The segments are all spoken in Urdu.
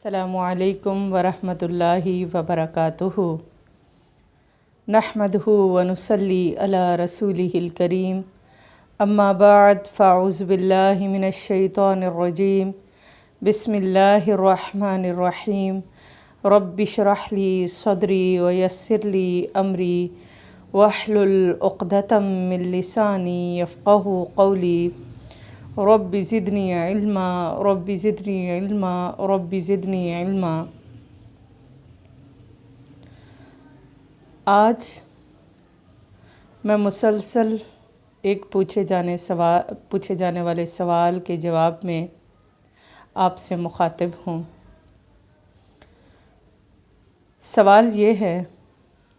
السلام علیکم ورحمۃ اللہ وبرکاتہ نحمدہ ونصلی علی رسولہ الکریم اما بعد فاعوذ باللہ من الشیطان الرجیم بسم اللہ الرحمن الرحیم رب اشرح لی صدری ویسر لی امری واحلل عقدۃ من لسانی یفقہوا قولی رب زدنی علما رب زدنی علما رب زدنی علما۔ آج میں مسلسل ایک پوچھے جانے والے سوال کے جواب میں آپ سے مخاطب ہوں۔ سوال یہ ہے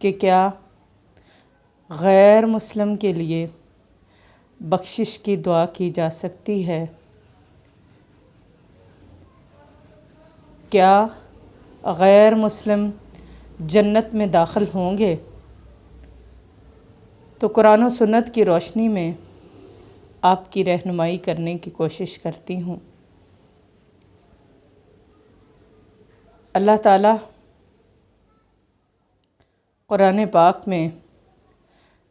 کہ کیا غیر مسلم کے لیے بخشش کی دعا کی جا سکتی ہے؟ کیا غیر مسلم جنت میں داخل ہوں گے؟ تو قرآن و سنت کی روشنی میں آپ کی رہنمائی کرنے کی کوشش کرتی ہوں۔ اللہ تعالیٰ قرآن پاک میں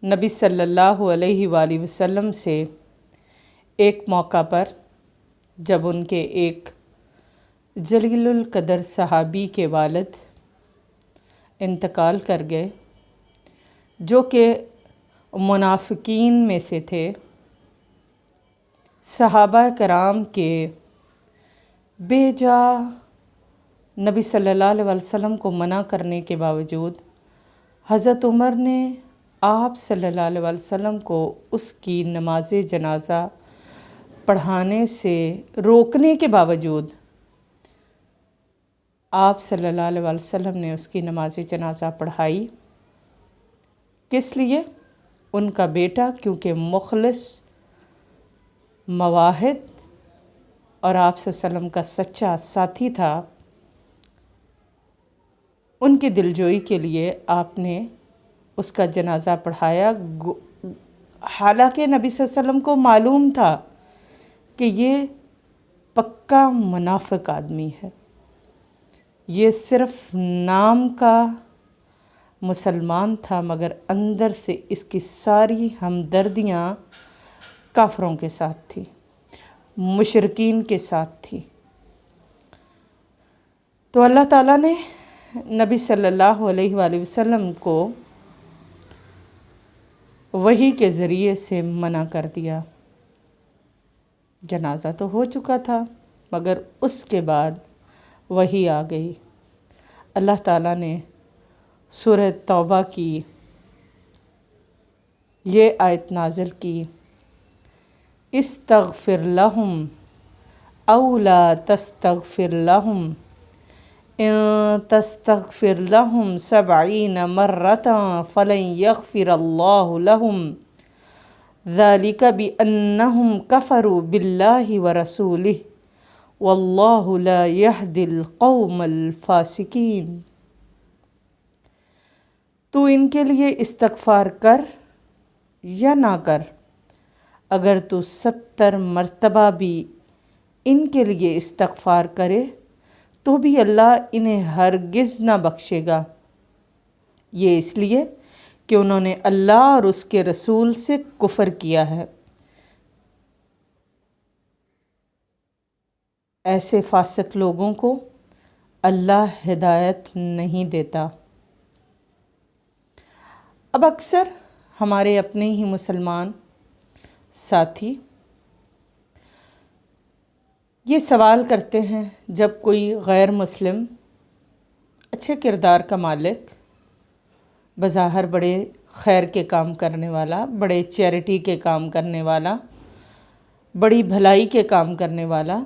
نبی صلی اللہ علیہ وآلہ وسلم سے ایک موقع پر جب ان کے ایک جلیل القدر صحابی کے والد انتقال کر گئے، جو کہ منافقین میں سے تھے، صحابہ کرام کے بے جا نبی صلی اللہ علیہ وسلم کو منع کرنے کے باوجود حضرت عمر نے آپ صلی اللہ علیہ وسلم کو اس کی نماز جنازہ پڑھانے سے روکنے کے باوجود آپ صلی اللہ علیہ وسلم نے اس کی نماز جنازہ پڑھائی۔ کس لیے؟ ان کا بیٹا کیونکہ مخلص، موحد اور آپ صلی اللہ علیہ وسلم کا سچا ساتھی تھا، ان کی دلجوئی کے لیے آپ نے اس کا جنازہ پڑھایا۔ حالانکہ نبی صلی اللہ علیہ وسلم کو معلوم تھا کہ یہ پکا منافق آدمی ہے، یہ صرف نام کا مسلمان تھا مگر اندر سے اس کی ساری ہمدردیاں کافروں کے ساتھ تھی، مشرکین کے ساتھ تھی۔ تو اللہ تعالیٰ نے نبی صلی اللہ علیہ وآلہ وسلم کو وحی کے ذریعے سے منع کر دیا۔ جنازہ تو ہو چکا تھا مگر اس کے بعد وحی آ گئی۔ اللہ تعالیٰ نے سورہ توبہ کی یہ آیت نازل کی، استغفر لہم او لا تستغفر لہم ان تستغفر لهم 70 مرة فلن يغفر الله لهم ذلك بأنهم كفروا بالله ورسوله والله لا يهدي القوم الفاسقين۔ تو ان کے لیے استغفار کر یا نہ کر، اگر تو 70 مرتبہ بھی ان کے لیے استغفار کرے تو بھی اللہ انہیں ہرگز نہ بخشے گا، یہ اس لیے کہ انہوں نے اللہ اور اس کے رسول سے کفر کیا ہے۔ ایسے فاسق لوگوں کو اللہ ہدایت نہیں دیتا۔ اب اکثر ہمارے اپنے ہی مسلمان ساتھی یہ سوال کرتے ہیں، جب کوئی غیر مسلم اچھے کردار کا مالک، بظاہر بڑے خیر کے کام کرنے والا، بڑے چیریٹی کے کام کرنے والا، بڑی بھلائی کے کام کرنے والا،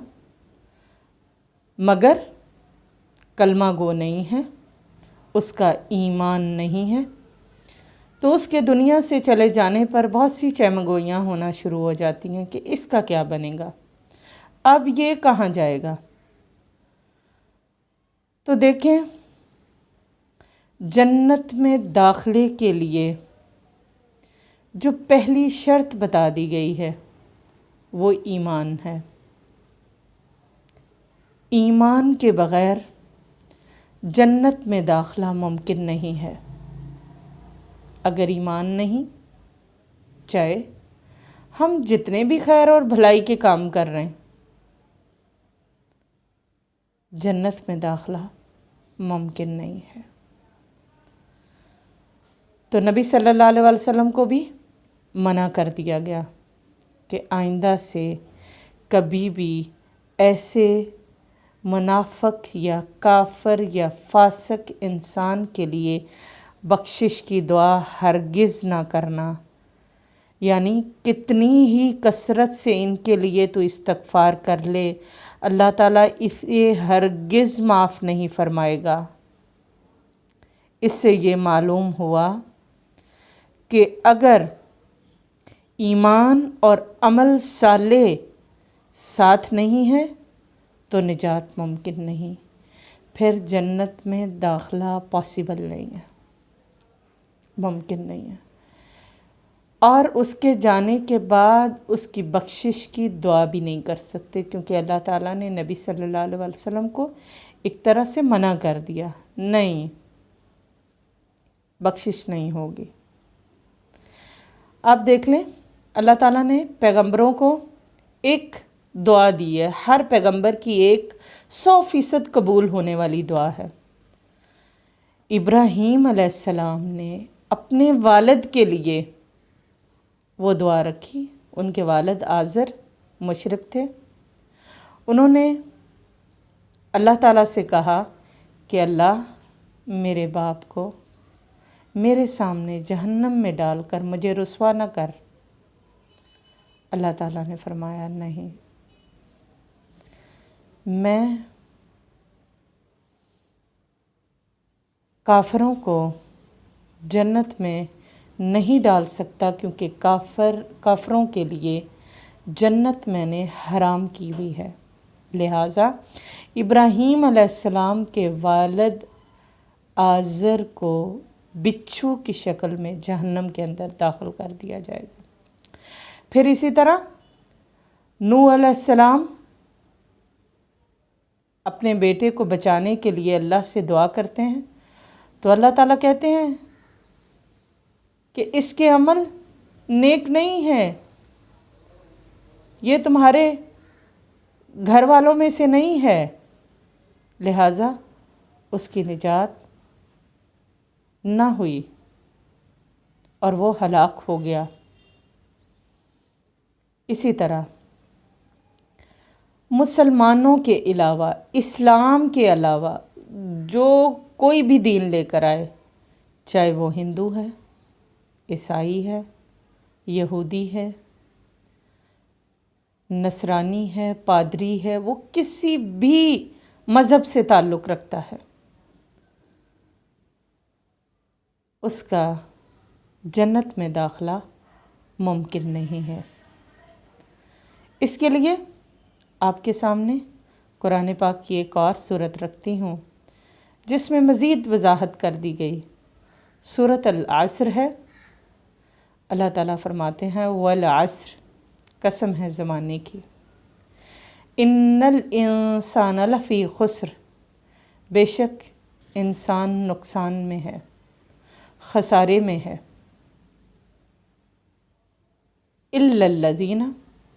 مگر کلمہ گو نہیں ہے، اس کا ایمان نہیں ہے، تو اس کے دنیا سے چلے جانے پر بہت سی چمگوئیاں ہونا شروع ہو جاتی ہیں کہ اس کا کیا بنے گا، اب یہ کہاں جائے گا۔ تو دیکھیں، جنت میں داخلے کے لیے جو پہلی شرط بتا دی گئی ہے وہ ایمان ہے۔ ایمان کے بغیر جنت میں داخلہ ممکن نہیں ہے اگر ایمان نہیں، چاہے ہم جتنے بھی خیر اور بھلائی کے کام کر رہے ہیں، جنت میں داخلہ ممکن نہیں ہے۔ تو نبی صلی اللہ علیہ وسلم کو بھی منع کر دیا گیا کہ آئندہ سے کبھی بھی ایسے منافق یا کافر یا فاسق انسان کے لیے بخشش کی دعا ہرگز نہ کرنا، یعنی کتنی ہی کثرت سے ان کے لیے تو استغفار کر لے، اللہ تعالیٰ اسے ہرگز معاف نہیں فرمائے گا۔ اس سے یہ معلوم ہوا کہ اگر ایمان اور عمل صالح ساتھ نہیں ہے تو نجات ممکن نہیں، پھر جنت میں داخلہ پاسبل نہیں ہے، ممکن نہیں ہے، اور اس کے جانے کے بعد اس کی بخشش کی دعا بھی نہیں کر سکتے، کیونکہ اللہ تعالیٰ نے نبی صلی اللہ علیہ وسلم کو ایک طرح سے منع کر دیا، نہیں، بخشش نہیں ہوگی۔ آپ دیکھ لیں، اللہ تعالیٰ نے پیغمبروں کو ایک دعا دی ہے، ہر پیغمبر کی ایک 100% قبول ہونے والی دعا ہے۔ ابراہیم علیہ السلام نے اپنے والد کے لیے وہ دعا رکھی، ان کے والد آزر مشرک تھے، انہوں نے اللہ تعالیٰ سے کہا کہ اللہ میرے باپ کو میرے سامنے جہنم میں ڈال کر مجھے رسوا نہ کر۔ اللہ تعالیٰ نے فرمایا نہیں، میں کافروں کو جنت میں نہیں ڈال سکتا، کیونکہ کافروں کے لیے جنت میں نے حرام کی ہوئی ہے، لہٰذا ابراہیم علیہ السلام کے والد آزر کو بچھو کی شکل میں جہنم کے اندر داخل کر دیا جائے گا۔ پھر اسی طرح نوح علیہ السلام اپنے بیٹے کو بچانے کے لیے اللہ سے دعا کرتے ہیں، تو اللہ تعالیٰ کہتے ہیں کہ اس کے عمل نیک نہیں ہیں، یہ تمہارے گھر والوں میں سے نہیں ہے، لہٰذا اس کی نجات نہ ہوئی اور وہ ہلاک ہو گیا۔ اسی طرح مسلمانوں کے علاوہ، اسلام کے علاوہ جو کوئی بھی دین لے کر آئے، چاہے وہ ہندو ہے، عیسائی ہے، یہودی ہے، نصرانی ہے، پادری ہے، وہ کسی بھی مذہب سے تعلق رکھتا ہے، اس کا جنت میں داخلہ ممکن نہیں ہے۔ اس کے لیے آپ کے سامنے قرآن پاک کی ایک اور سورت رکھتی ہوں جس میں مزید وضاحت کر دی گئی۔ سورۃ العصر ہے، اللہ تعالیٰ فرماتے ہیں والعصر، قسم ہے زمانے کی، ان الانسان لفی خسر، بے شک انسان نقصان میں ہے، خسارے میں ہے، الا الذین،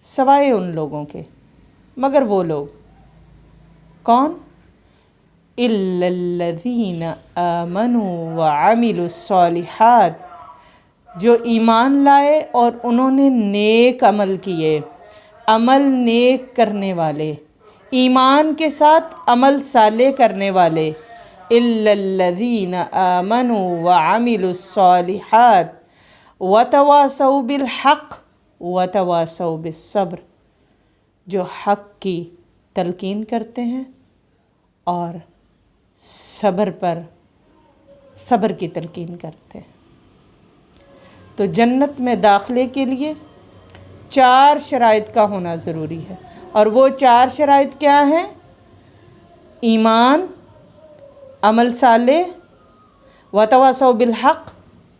سوائے ان لوگوں کے، مگر وہ لوگ کون؟ الا الذین آمنوا وعملوا الصالحات، جو ایمان لائے اور انہوں نے نیک عمل کیے، عمل نیک کرنے والے، ایمان کے ساتھ عمل صالح کرنے والے، الا الذین آمنوا وعملوا الصالحات وتواصوا بالحق وتواصوا بالصبر، جو حق کی تلقین کرتے ہیں اور صبر کی تلقین کرتے ہیں۔ تو جنت میں داخلے کے لیے 4 شرائط کا ہونا ضروری ہے، اور وہ 4 شرائط کیا ہیں؟ ایمان، عمل صالح، وتواصوا بالحق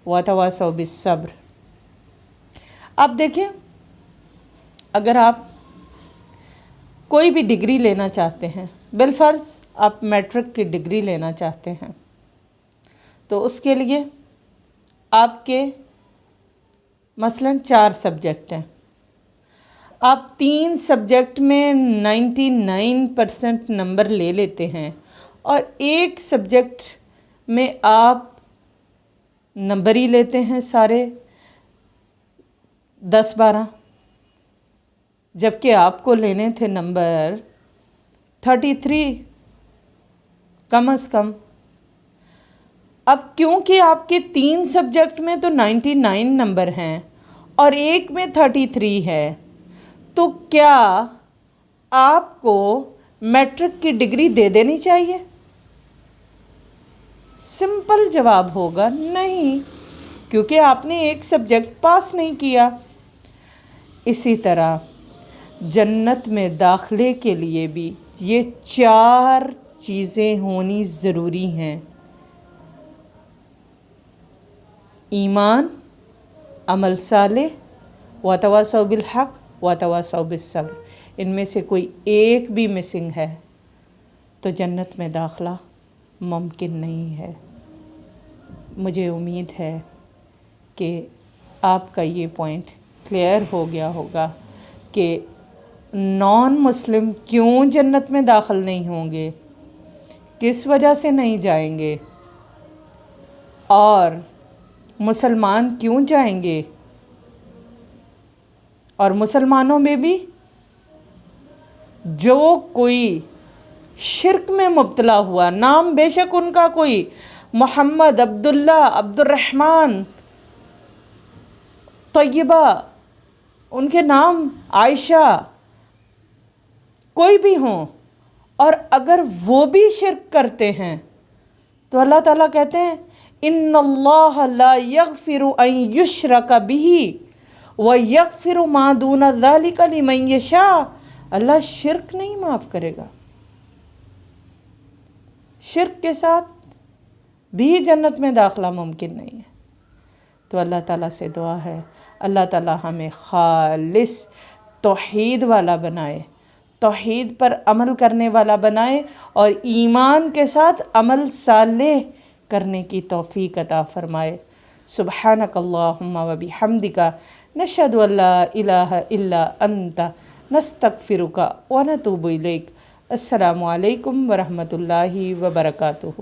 وتواصوا بالصبر۔ آپ دیکھیں، اگر آپ کوئی بھی ڈگری لینا چاہتے ہیں، بالفرض آپ میٹرک کی ڈگری لینا چاہتے ہیں تو اس کے لیے آپ کے مثلاً 4 سبجیکٹ ہیں، آپ 3 سبجیکٹ میں 99% نمبر لے لیتے ہیں اور ایک سبجیکٹ میں آپ نمبر ہی لیتے ہیں سارے 10-12، جبکہ آپ کو لینے تھے نمبر 33 کم از کم۔ اب کیونکہ آپ کے 3 سبجیکٹ میں تو 99 نمبر ہیں اور ایک میں 33 ہے، تو کیا آپ کو میٹرک کی ڈگری دے دینی چاہیے؟ سمپل جواب ہوگا نہیں، کیونکہ آپ نے ایک سبجیکٹ پاس نہیں کیا۔ اسی طرح جنت میں داخلے کے لیے بھی یہ 4 چیزیں ہونی ضروری ہیں: ایمان، عمل صالح، وتواصوا بالحق وتواصوا بالصبر۔ ان میں سے کوئی ایک بھی مسنگ ہے تو جنت میں داخلہ ممکن نہیں ہے۔ مجھے امید ہے کہ آپ کا یہ پوائنٹ کلیئر ہو گیا ہوگا کہ نان مسلم کیوں جنت میں داخل نہیں ہوں گے، کس وجہ سے نہیں جائیں گے، اور مسلمان کیوں جائیں گے، اور مسلمانوں میں بھی جو کوئی شرک میں مبتلا ہوا، نام بے شک ان کا کوئی محمد، عبداللہ، عبد الرحمن، طیبہ، ان کے نام عائشہ، کوئی بھی ہوں، اور اگر وہ بھی شرک کرتے ہیں تو اللہ تعالیٰ کہتے ہیں ان اللہ لا یغفر ان یشرک بہ ویغفر ما دون ذلک لمن یشاء۔ اللہ شرک نہیں معاف کرے گا، شرک کے ساتھ بھی جنت میں داخلہ ممکن نہیں ہے۔ تو اللہ تعالیٰ سے دعا ہے اللہ تعالیٰ ہمیں خالص توحید والا بنائے، توحید پر عمل کرنے والا بنائے، اور ایمان کے ساتھ عمل صالح کرنے کی توفیق عطا فرمائے۔ سبحانک اللہم و بحمدک، نشہد ان لا الہ الا انت، نستغفرک و نتوب الیک۔ السلام علیکم ورحمۃ اللہ وبرکاتہ۔